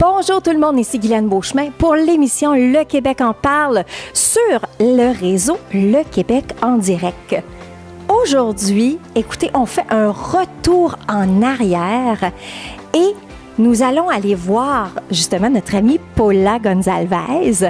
Bonjour tout le monde, ici Guylaine Beauchemin pour l'émission Le Québec en parle sur le réseau Le Québec en direct. Aujourd'hui, écoutez, on fait un retour en arrière et nous allons aller voir justement notre amie Paula Gonzalez.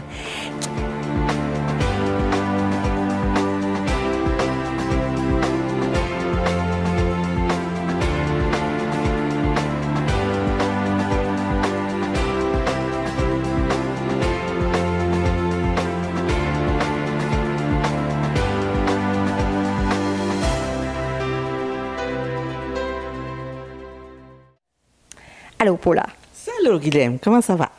Allô, Paula. Salut, Guylaine. Comment ça va?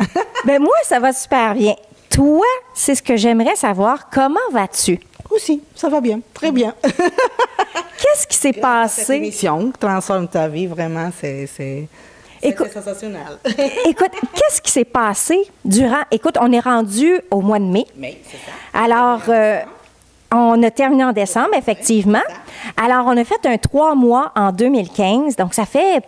Ben moi, ça va super bien. Toi, c'est ce que j'aimerais savoir. Comment vas-tu? Aussi, ça va bien. Très bien. Qu'est-ce qui s'est Cette passé? émission transforme ta vie, vraiment, c'est sensationnel. Écoute, qu'est-ce qui s'est passé durant... Écoute, on est rendu au mois de mai. Mais c'est ça. Alors, on a terminé en décembre, effectivement. Alors, on a fait un 3 mois en 2015. Donc, ça fait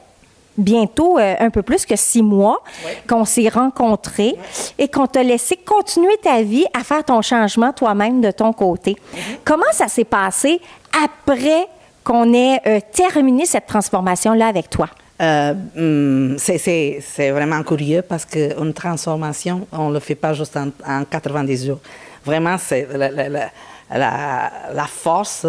bientôt un peu plus que 6 mois qu'on s'est rencontrés et qu'on t'a laissé continuer ta vie à faire ton changement toi-même de ton côté. Comment ça s'est passé après qu'on ait terminé cette transformation-là avec toi? C'est vraiment curieux parce qu'une transformation, on ne le fait pas juste en 90 jours. Vraiment, c'est la force,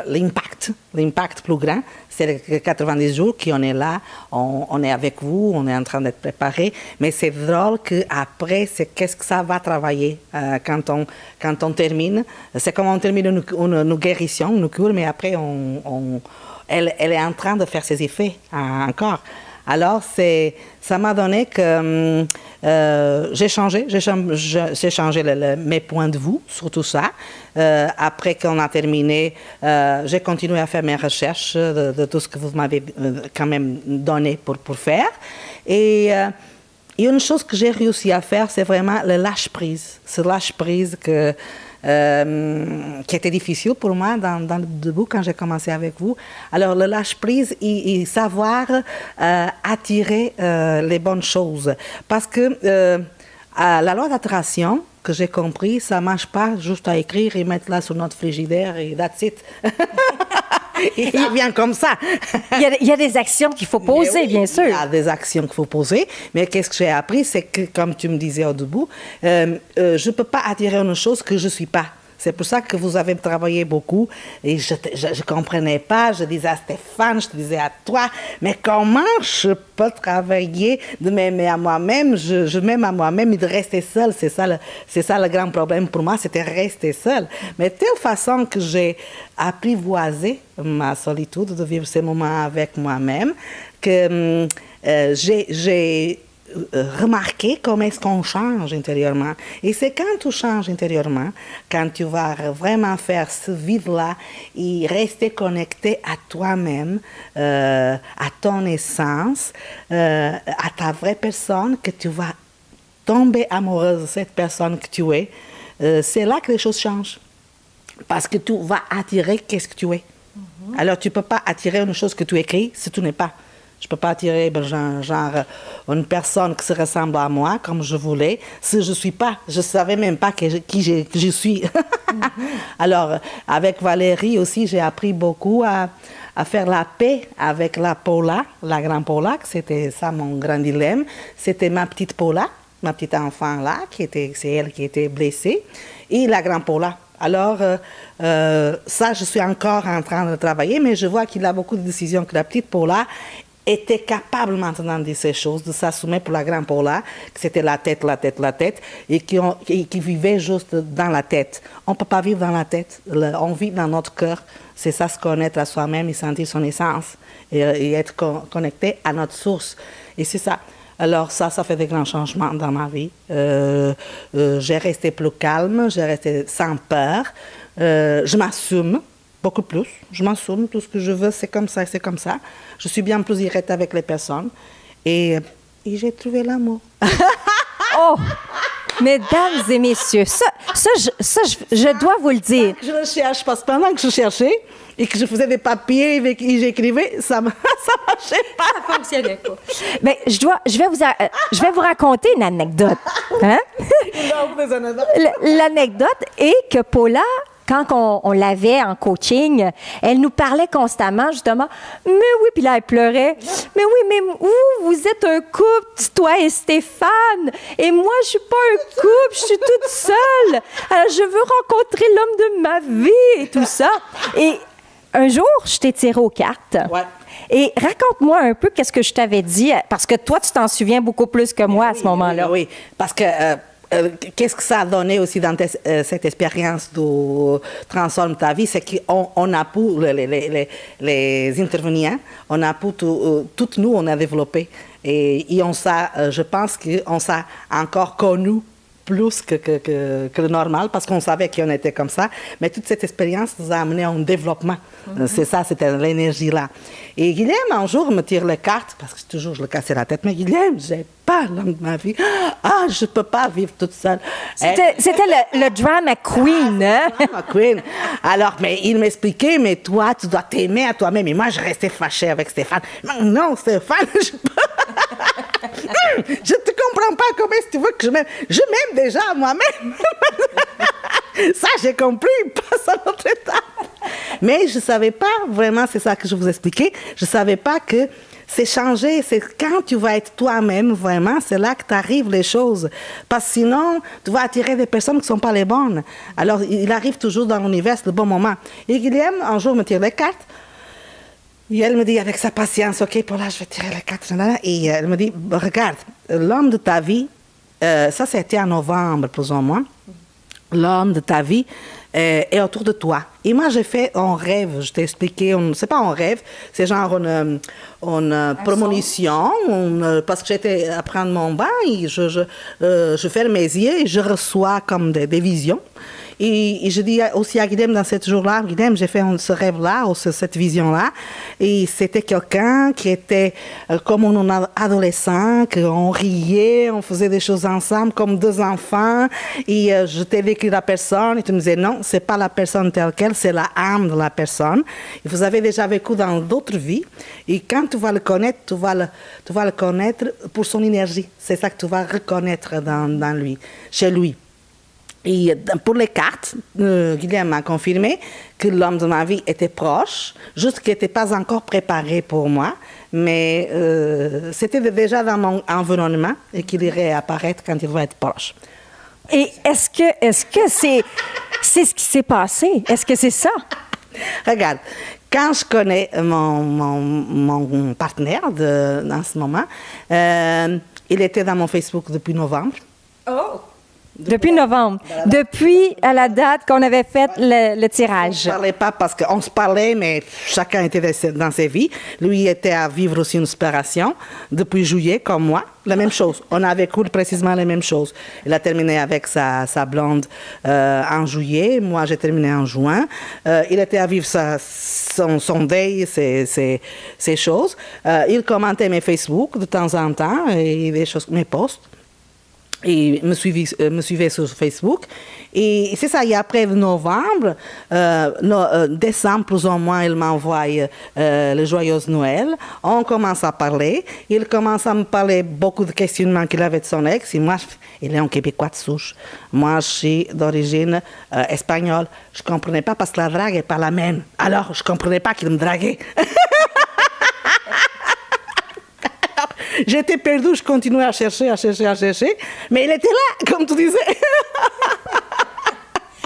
l'impact plus grand, c'est les 90 jours qu'on est là, on est avec vous, on est en train d'être préparé. Mais c'est drôle qu'après, c'est qu'est-ce que ça va travailler quand on termine. C'est comme on termine une guérison, une cure, mais après, elle est en train de faire ses effets encore. Alors, ça m'a donné que j'ai changé mes points de vue sur tout ça. Après qu'on a terminé, j'ai continué à faire mes recherches de tout ce que vous m'avez quand même donné pour faire. Et une chose que j'ai réussi à faire, c'est vraiment le lâche-prise. Ce lâche-prise qui était difficile pour moi dans le début quand j'ai commencé avec vous. Alors, le lâche-prise et savoir attirer les bonnes choses. Parce que la loi d'attraction, que j'ai compris, ça ne marche pas juste à écrire et mettre là sur notre frigidaire et that's it. Et ça vient comme ça. Il y a des actions qu'il faut poser, bien sûr. Il y a des actions qu'il faut poser, mais qu'est-ce que j'ai appris, c'est que, comme tu me disais au début, je ne peux pas attirer une chose que je ne suis pas. C'est pour ça que vous avez travaillé beaucoup et je ne comprenais pas. Je disais à Stéphane, je te disais à toi, mais comment je peux travailler de m'aimer à moi-même? Je m'aime à moi-même et de rester seule. C'est ça le grand problème pour moi, c'était rester seule. Mais de telle façon que j'ai apprivoisé ma solitude, de vivre ces moments avec moi-même, que j'ai remarquer comment est-ce qu'on change intérieurement. Et c'est quand tu changes intérieurement, quand tu vas vraiment faire ce vide-là et rester connecté à toi-même, à ton essence, à ta vraie personne, que tu vas tomber amoureuse de cette personne que tu es. C'est là que les choses changent. Parce que tu vas attirer qu'est-ce que tu es. Alors, tu ne peux pas attirer une chose que tu écris si tu n'es pas. Je ne peux pas attirer genre une personne qui se ressemble à moi comme je voulais si je ne suis pas. Je ne savais même pas qui je suis. Alors, avec Valérie aussi, j'ai appris beaucoup à faire la paix avec la Paula, la grande Paula, c'était ça mon grand dilemme. C'était ma petite Paula, ma petite enfant là, c'est elle qui était blessée, et la grande Paula. Alors, ça, je suis encore en train de travailler, mais je vois qu'il a beaucoup de décisions que la petite Paula était capable maintenant de dire ces choses, de s'assumer pour la grande Paula, que c'était la tête, et qui vivait juste dans la tête. On ne peut pas vivre dans la tête, on vit dans notre cœur. C'est ça, se connaître à soi-même et sentir son essence, et être connecté à notre source. Et c'est ça. Alors ça fait des grands changements dans ma vie. J'ai resté plus calme, j'ai resté sans peur. Je m'assume beaucoup plus. Je m'assume, tout ce que je veux, c'est comme ça, c'est comme ça. Je suis bien plus directe avec les personnes. Et j'ai trouvé l'amour. Oh! Mesdames et messieurs, ça, je dois vous le dire. Je le cherche, parce que pendant que je cherchais, et que je faisais des papiers avec qui j'écrivais, ça marchait pas. Ça fonctionnait pas. Mais je vais vous raconter une anecdote. Hein? L'anecdote est que Paula, quand on l'avait en coaching, elle nous parlait constamment, justement. Mais oui, puis là, elle pleurait. Mais oui, mais vous êtes un couple, toi et Stéphane. Et moi, je suis pas un couple, je suis toute seule. Alors, je veux rencontrer l'homme de ma vie et tout ça. Et un jour, je t'ai tiré aux cartes. Ouais. Et raconte-moi un peu qu'est-ce que je t'avais dit, parce que toi, tu t'en souviens beaucoup plus que moi à ce moment-là. Oui, parce que qu'est-ce que ça a donné aussi dans cette expérience de Transforme ta vie, c'est qu'on a pour les intervenants, on a pour toutes nous, on a développé. Et on s'est, je pense qu'on s'est encore connus plus que le normal, parce qu'on savait qu'on était comme ça. Mais toute cette expérience nous a amené à un développement. C'est ça, c'était l'énergie là. Et Guilhem, un jour, me tire les cartes, parce que toujours je le cassais la tête, mais Guilhem, j'ai pas l'homme de ma vie. Ah, je peux pas vivre toute seule. C'était le drama queen, hein? Drama queen. Alors, mais il m'expliquait, mais toi, tu dois t'aimer à toi-même. Et moi, je restais fâchée avec Stéphane. Non, Stéphane, je te comprends pas. Comment est-ce que tu veux que je m'aime? Je m'aime déjà à moi-même. Ça, j'ai compris, passe à notre étape. Mais je savais pas, vraiment, c'est ça que je vous expliquais, je savais pas que c'est changer, c'est quand tu vas être toi-même, vraiment, c'est là que t'arrives les choses. Parce que sinon, tu vas attirer des personnes qui ne sont pas les bonnes. Alors, il arrive toujours dans l'univers le bon moment. Et Guilhem, un jour, me tire les cartes. Et elle me dit, avec sa patience, OK, Paula, je vais tirer les cartes. Et elle me dit, regarde, l'homme de ta vie, ça, c'était en novembre, plus ou moins. L'homme de ta vie est autour de toi. Et moi, j'ai fait un rêve, je t'ai expliqué, c'est pas un rêve, c'est genre une prémonition, parce que j'étais à prendre mon bain, et je ferme mes yeux et je reçois comme des visions. Et je dis aussi à Guilhem dans ce jour-là, Guilhem, j'ai fait ce rêve-là, ou cette vision-là, et c'était quelqu'un qui était comme un adolescent, qu'on riait, on faisait des choses ensemble comme deux enfants, et je t'ai décrit la personne, et tu me disais non, c'est pas la personne telle quelle, c'est la âme de la personne. Et vous avez déjà vécu dans d'autres vies, et quand tu vas le connaître, tu vas le connaître pour son énergie. C'est ça que tu vas reconnaître dans lui, chez lui. Et pour les cartes, Guilhem m'a confirmé que l'homme de ma vie était proche, juste qu'il n'était pas encore préparé pour moi, mais c'était déjà dans mon environnement et qu'il irait apparaître quand il va être proche. Et est-ce que c'est ce qui s'est passé? Est-ce que c'est ça? Regarde, quand je connais mon partenaire dans ce moment, il était dans mon Facebook depuis novembre. Oh! Depuis novembre. Depuis à la date qu'on avait fait le tirage. On ne parlait pas parce qu'on se parlait, mais chacun était dans ses vies. Lui était à vivre aussi une séparation depuis juillet, comme moi. La même chose. On a vécu précisément la même chose. Il a terminé avec sa blonde en juillet. Moi, j'ai terminé en juin. Il était à vivre son deuil, ses choses. Il commentait mes Facebook de temps en temps et des choses, mes posts. Et me suivait sur Facebook. Et c'est ça, et après novembre, décembre plus ou moins, il m'envoie le joyeux Noël. On commence à parler. Il commence à me parler beaucoup de questionnements qu'il avait de son ex. Et moi, il est un Québécois de souche. Moi, je suis d'origine espagnole. Je ne comprenais pas parce que la drague n'est pas la même. Alors, je ne comprenais pas qu'il me draguait. J'étais perdue, je continuais à chercher, mais il était là, comme tu disais.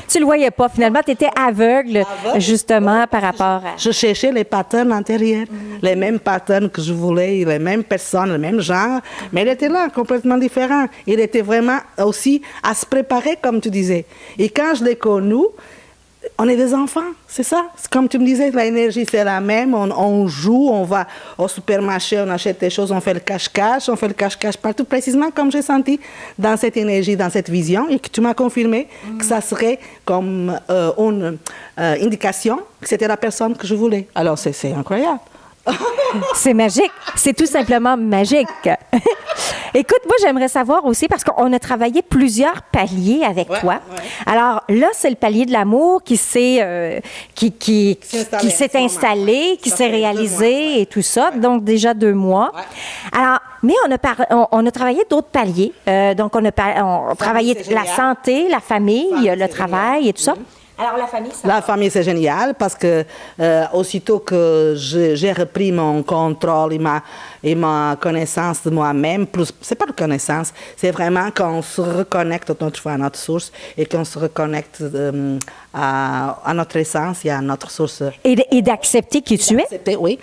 Tu le voyais pas, finalement, tu étais aveugle, justement, par rapport à... Je cherchais les patterns antérieurs, les mêmes patterns que je voulais, les mêmes personnes, le même genre, mais il était là, complètement différent. Il était vraiment aussi à se préparer, comme tu disais. Et quand je l'ai connu, on est des enfants, c'est ça. Comme tu me disais, l'énergie, c'est la même. On joue, on va au supermarché, on achète des choses, on fait le cache-cache partout, précisément comme j'ai senti dans cette énergie, dans cette vision, et que tu m'as confirmé que ça serait comme une indication que c'était la personne que je voulais. Alors, c'est incroyable. C'est magique. C'est tout simplement magique. Écoute, moi, j'aimerais savoir aussi, parce qu'on a travaillé plusieurs paliers avec toi. Ouais. Alors là, c'est le palier de l'amour qui s'est qui s'est installé, qui Ça s'est fait 2 mois, réalisé et tout ça. Donc, déjà 2 mois. Ouais. Alors, mais on a travaillé d'autres paliers. Donc, on a travaillé c'est la génial. santé, la famille, Famille, le c'est travail génial. et tout ça. Alors, la famille, ça... La famille, c'est génial parce que aussitôt que j'ai repris mon contrôle et ma connaissance de moi-même, plus, c'est pas de connaissance, c'est vraiment qu'on se reconnecte à notre source et qu'on se reconnecte à notre essence et à notre source. Et d'accepter qui tu es. Oui,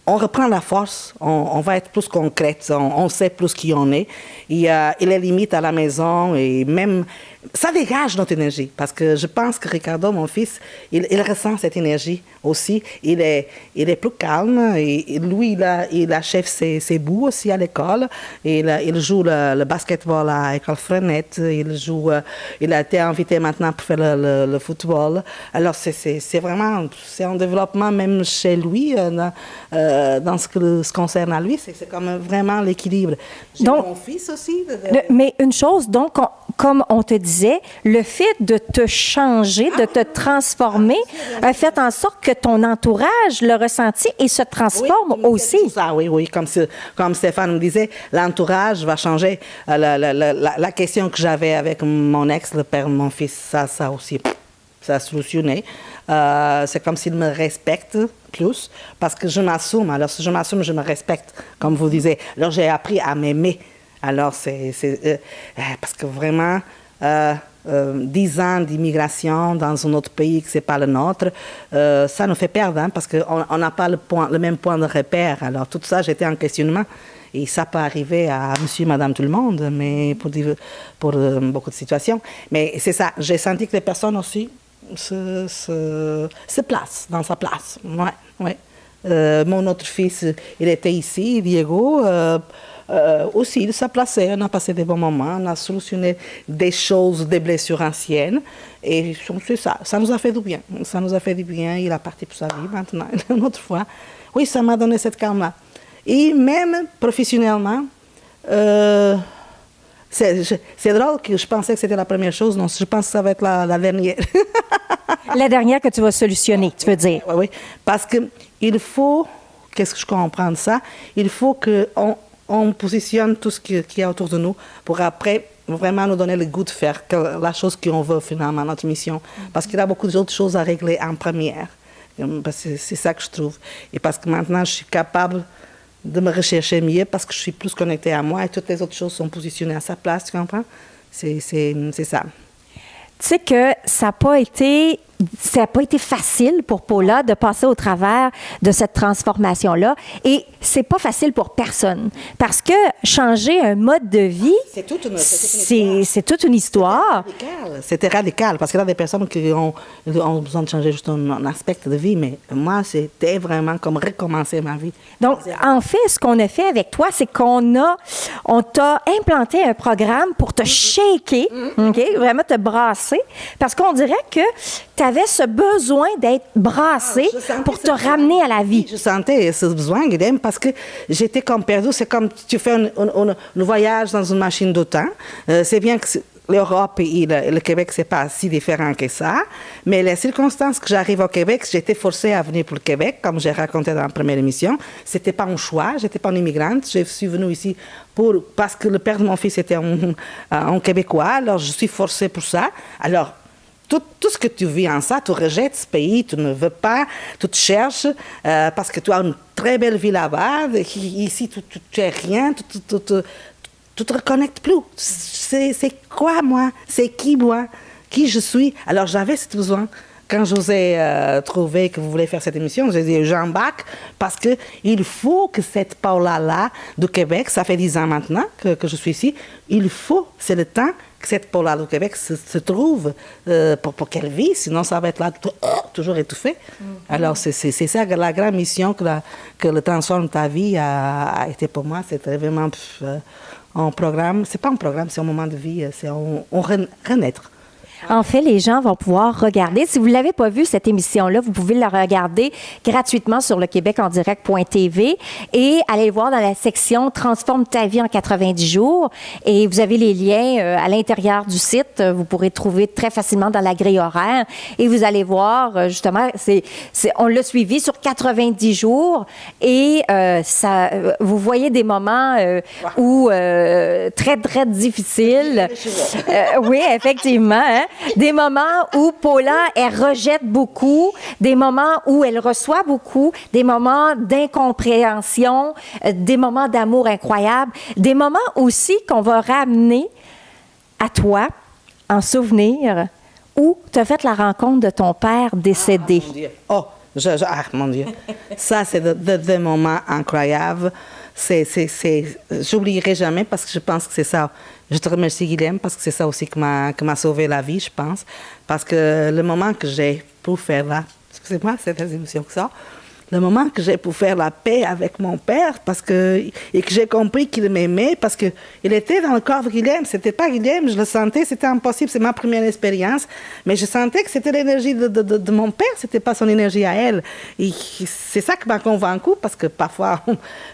on reprend la force, on va être plus concrète, on sait plus qui on est. Il y a les limites à la maison et même, ça dégage notre énergie. Parce que je pense que Ricardo, mon fils, il ressent cette énergie aussi. Il est plus calme. Et lui, il achève ses bouts aussi à l'école. Il joue le basketball à École Frenette. Il a été invité maintenant pour faire le football. Alors, c'est vraiment, c'est un développement même chez lui, dans ce qui concerne à lui. C'est comme vraiment l'équilibre. J'ai Donc, mon fils aussi. Mais une chose, donc, comme on te disait, le fait de te changer, de te transformer, a fait en sorte que ton entourage le ressentit et se transforme aussi. Oui, comme Stéphane me disait, l'entourage va changer. La question que j'avais avec mon ex, le père de mon fils, ça aussi, ça a solutionné. C'est comme s'il me respecte plus, parce que je m'assume. Alors, si je m'assume, je me respecte, comme vous disiez. Alors, j'ai appris à m'aimer. Alors, parce que vraiment, 10 ans d'immigration dans un autre pays que ce n'est pas le nôtre, ça nous fait perdre, hein, parce qu'on n'a pas le même point de repère. Alors, tout ça, j'étais en questionnement. Et ça peut arriver à monsieur, madame, tout le monde, mais pour beaucoup de situations. Mais c'est ça, j'ai senti que les personnes aussi se placent dans sa place. Ouais. Mon autre fils, il était ici, Diego. Aussi, il s'est placé, on a passé des bons moments, on a solutionné des choses, des blessures anciennes. Et c'est ça nous a fait du bien. Ça nous a fait du bien, il est parti pour sa vie maintenant, une autre fois. Oui, ça m'a donné cette calme-là. Et même professionnellement, c'est drôle que je pensais que c'était la première chose. Non, je pense que ça va être la dernière. La dernière que tu vas solutionner, tu veux dire. Oui. Parce qu'il faut, qu'est-ce que je comprends de ça? Il faut qu'on positionne tout ce qui est autour de nous pour après vraiment nous donner le goût de faire la chose qu'on veut finalement, notre mission. Parce qu'il y a beaucoup d'autres choses à régler en première. C'est ça que je trouve. Et parce que maintenant, je suis capable de me rechercher mieux parce que je suis plus connectée à moi et toutes les autres choses sont positionnées à sa place, tu comprends? C'est ça. Tu sais que ça n'a pas été facile pour Paula de passer au travers de cette transformation-là. Et c'est pas facile pour personne. Parce que changer un mode de vie, c'est toute une histoire. C'était radical. Parce qu'il y a des personnes qui ont besoin de changer juste un aspect de vie. Mais moi, c'était vraiment comme recommencer ma vie. Donc, en fait, ce qu'on a fait avec toi, c'est qu'on t'a implanté un programme pour te shaker, OK? Vraiment te brasser. Parce qu'on dirait que tu avais ce besoin d'être brassé pour te ramener à la vie. Je sentais ce besoin, Guilhem, parce que j'étais comme perdue. C'est comme tu fais un voyage dans une machine de temps. C'est bien que l'Europe et le Québec, c'est pas si différent que ça. Mais les circonstances que j'arrive au Québec, j'étais forcée à venir pour le Québec, comme j'ai raconté dans la première émission. C'était pas un choix. J'étais pas une immigrante. Je suis venue ici parce que le père de mon fils était un Québécois. Alors, je suis forcée pour ça. Alors, tout ce que tu vis en ça, tu rejettes ce pays, tu ne veux pas, tu te cherches parce que tu as une très belle vie là-bas. Ici, tu es rien, tu te reconnectes plus. C'est quoi, moi? C'est qui, moi? Qui je suis? Alors, j'avais ce besoin. Quand je vous ai trouvé que vous voulez faire cette émission, j'ai dit j'embarque parce qu'il faut que cette Paula-là du Québec, ça fait 10 ans maintenant que je suis ici, c'est le temps que cette Paula du Québec se trouve pour qu'elle vive, sinon ça va être là toujours étouffé. Alors c'est ça la grande mission que le Transforme ta vie a été pour moi. C'était vraiment un programme, c'est pas un programme, c'est un moment de vie, c'est un renaître. En fait, les gens vont pouvoir regarder. Si vous ne l'avez pas vu, cette émission-là, vous pouvez la regarder gratuitement sur le québecendirect.tv et aller voir dans la section Transforme ta vie en 90 jours. Et vous avez les liens à l'intérieur du site. Vous pourrez trouver très facilement dans la grille horaire. Et vous allez voir, justement, on l'a suivi sur 90 jours et vous voyez des moments où très, très difficiles. Oui, effectivement. Hein? Des moments où Paula, elle rejette beaucoup, des moments où elle reçoit beaucoup, des moments d'incompréhension, des moments d'amour incroyable, des moments aussi qu'on va ramener à toi en souvenir où tu as fait la rencontre de ton père décédé. Mon Dieu. Ça, c'est des moments incroyables. J'oublierai jamais parce que je pense que c'est ça. Je te remercie, Guilhem, parce que c'est ça aussi qui m'a sauvé la vie, je pense. Parce que le moment que j'ai pour faire excusez-moi, c'est des émotions que ça. Le moment que j'ai pour faire la paix avec mon père, et que j'ai compris qu'il m'aimait, parce qu'il était dans le corps de Guilhem. C'était pas Guilhem, je le sentais, c'était impossible, c'est ma première expérience. Mais je sentais que c'était l'énergie de mon père, c'était pas son énergie à elle. Et c'est ça qui m'a convaincu, parce que parfois,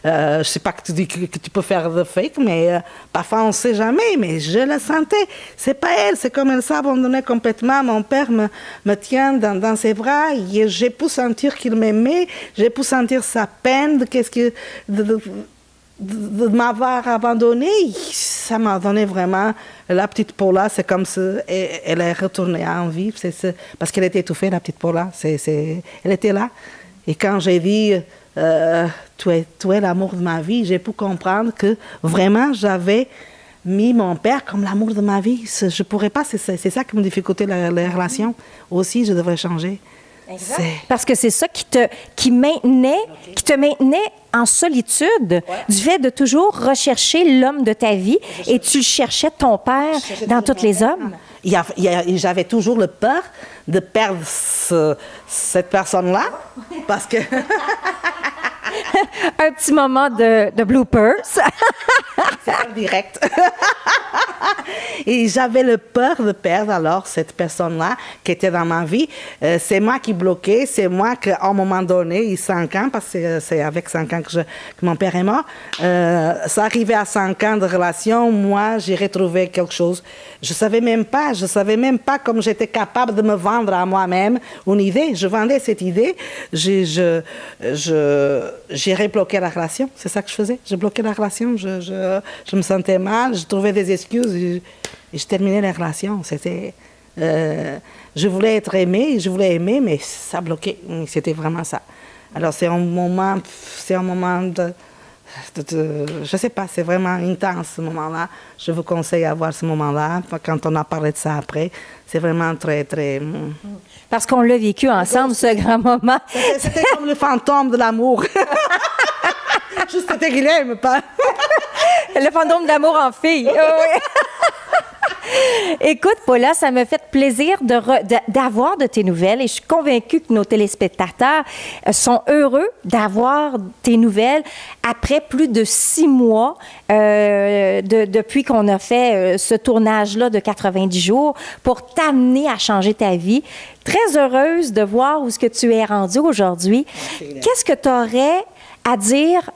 je sais pas que tu dis que tu peux faire de fake, mais parfois on sait jamais, mais je le sentais. C'est pas elle, c'est comme elle s'abandonnait complètement. Mon père me tient dans ses bras, et j'ai pu sentir qu'il m'aimait. J'ai pu sentir sa peine de m'avoir abandonnée. Ça m'a donné vraiment la petite Paula. C'est comme si elle est retournée en vie. Parce qu'elle était étouffée, la petite Paula. Elle était là. Et quand j'ai dit tu es l'amour de ma vie, j'ai pu comprendre que vraiment j'avais mis mon père comme l'amour de ma vie. Je pourrais pas. C'est ça qui me difficultait la relation. Aussi, je devrais changer. Parce que c'est ça qui te maintenait en solitude, du fait de toujours rechercher l'homme de ta vie, et tu cherchais ton père dans tous les hommes. J'avais toujours le peur de perdre cette personne-là, parce que... Un petit moment de bloopers. C'est en direct. Et j'avais le peur de perdre alors cette personne-là qui était dans ma vie. C'est moi qui bloquais, c'est moi qui, à un moment donné, il y a 5 ans, parce que c'est avec 5 ans que mon père est mort, ça arrivait à 5 ans de relation, moi, j'ai retrouvé quelque chose. Je savais même pas comme j'étais capable de me vendre à moi-même une idée. Je vendais cette idée, j'ai rebloqué la relation, c'est ça que je faisais. Je bloquais la relation, je me sentais mal, je trouvais des excuses et je terminais la relation. C'était, je voulais être aimée, aimer, mais ça bloquait. C'était vraiment ça. Alors c'est un moment de je sais pas, c'est vraiment intense ce moment-là. Je vous conseille d'avoir ce moment-là. Quand on a parlé de ça après, c'est vraiment très, très... Parce qu'on l'a vécu ensemble, ce grand moment. C'était comme le fantôme de l'amour. Juste c'était Guilhem, pas... Le fantôme d'amour en fille. Oui. Écoute, Paula, ça me fait plaisir d'avoir de tes nouvelles et je suis convaincue que nos téléspectateurs sont heureux d'avoir tes nouvelles après plus de 6 mois depuis qu'on a fait ce tournage-là de 90 jours pour t'amener à changer ta vie. Très heureuse de voir où est-ce que tu es rendu aujourd'hui. Qu'est-ce que tu aurais à dire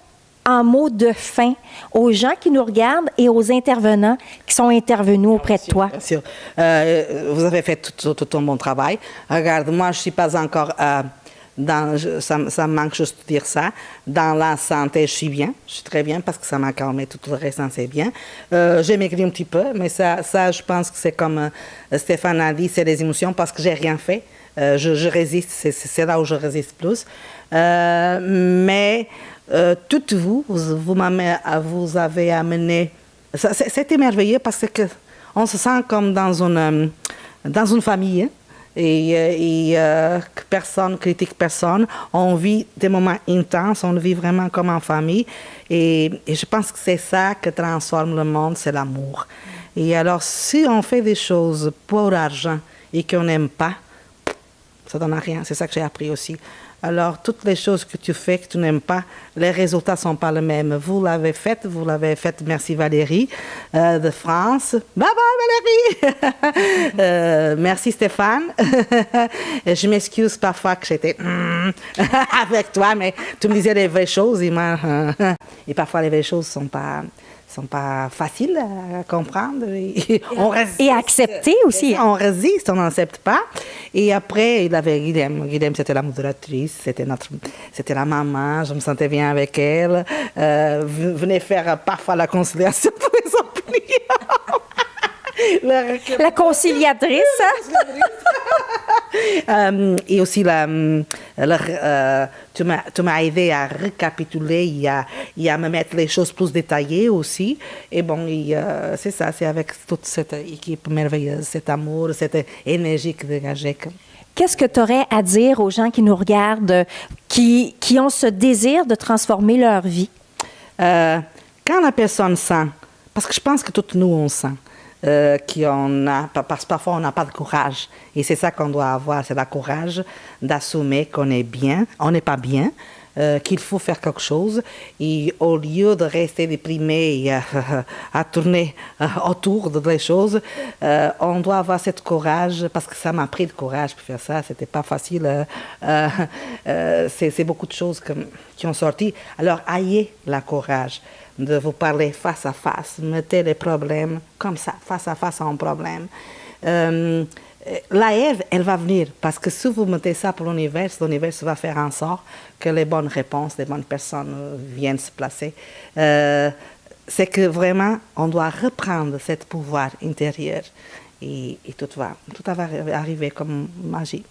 en mots de fin aux gens qui nous regardent et aux intervenants qui sont intervenus auprès de toi? Bien sûr. Vous avez fait tout un bon travail. Regarde, moi, je ne suis pas encore... ça me manque juste de dire ça. Dans la santé, je suis bien. Je suis très bien parce que ça m'a calmé. Tout le reste, c'est bien. J'ai maigri un petit peu, mais ça, je pense que c'est comme Stéphane a dit, c'est des émotions parce que j'ai rien fait. Je résiste. C'est là où je résiste plus. Mais... toutes vous avez amené... C'était merveilleux parce que on se sent comme dans une famille et que personne critique personne. On vit des moments intenses, on vit vraiment comme en famille et je pense que c'est ça qui transforme le monde, c'est l'amour. Et alors, si on fait des choses pour l'argent et qu'on n'aime pas, ça donne à rien. C'est ça que j'ai appris aussi. Alors, toutes les choses que tu fais, que tu n'aimes pas, les résultats ne sont pas les mêmes. Vous l'avez fait. Merci Valérie de France. Bye bye Valérie. Merci Stéphane. Je m'excuse parfois que j'étais avec toi, mais tu me disais les vraies choses et parfois les vraies choses sont pas faciles à comprendre. Et accepter aussi. On résiste, on n'accepte pas. Et après, il avait Guilhem. Guilhem, c'était la modératrice, c'était la maman, je me sentais bien avec elle. Venait faire parfois la conciliation pour les employés. La conciliatrice. Et aussi, tu m'as aidé à récapituler et à me mettre les choses plus détaillées aussi. Et bon, c'est ça, c'est avec toute cette équipe merveilleuse, cet amour, cette énergie que dégagée. Qu'est-ce que tu aurais à dire aux gens qui nous regardent, qui ont ce désir de transformer leur vie? Quand la personne sent, parce que je pense que toutes nous, on sent, parce que parfois on n'a pas de courage. Et c'est ça qu'on doit avoir, c'est le courage d'assumer qu'on est bien, on n'est pas bien, qu'il faut faire quelque chose. Et au lieu de rester déprimé à tourner autour des choses, on doit avoir ce courage, parce que ça m'a pris de courage pour faire ça, c'était pas facile. C'est beaucoup de choses qui ont sorti. Alors, ayez le courage de vous parler face à face, mettez les problèmes comme ça, face à face à un problème. La aide, elle va venir, parce que si vous mettez ça pour l'univers va faire en sorte que les bonnes réponses, les bonnes personnes viennent se placer. C'est que vraiment, on doit reprendre ce pouvoir intérieur et tout va arriver comme magie.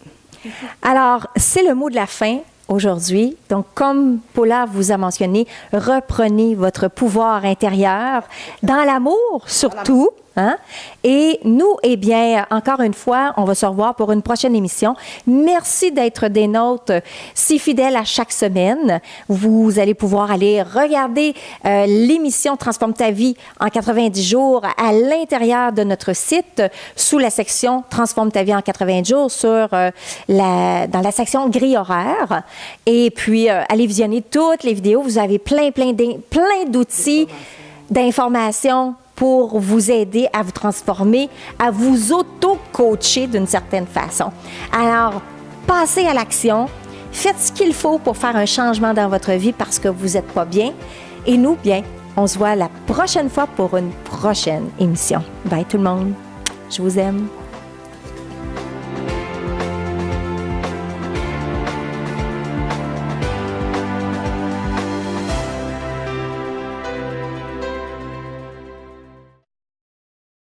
Alors, c'est le mot de la fin aujourd'hui. Donc, comme Paula vous a mentionné, reprenez votre pouvoir intérieur dans l'amour surtout. Hein? Et nous, eh bien, encore une fois, on va se revoir pour une prochaine émission. Merci d'être des nôtres si fidèles à chaque semaine. Vous allez pouvoir aller regarder l'émission Transforme ta vie en 90 jours à l'intérieur de notre site, sous la section Transforme ta vie en 90 jours, dans la section grille horaire. Et puis, allez visionner toutes les vidéos. Vous avez plein d'outils, d'informations pour vous aider à vous transformer, à vous auto-coacher d'une certaine façon. Alors, passez à l'action, faites ce qu'il faut pour faire un changement dans votre vie parce que vous n'êtes pas bien. Et nous, bien, on se voit la prochaine fois pour une prochaine émission. Bye tout le monde, je vous aime.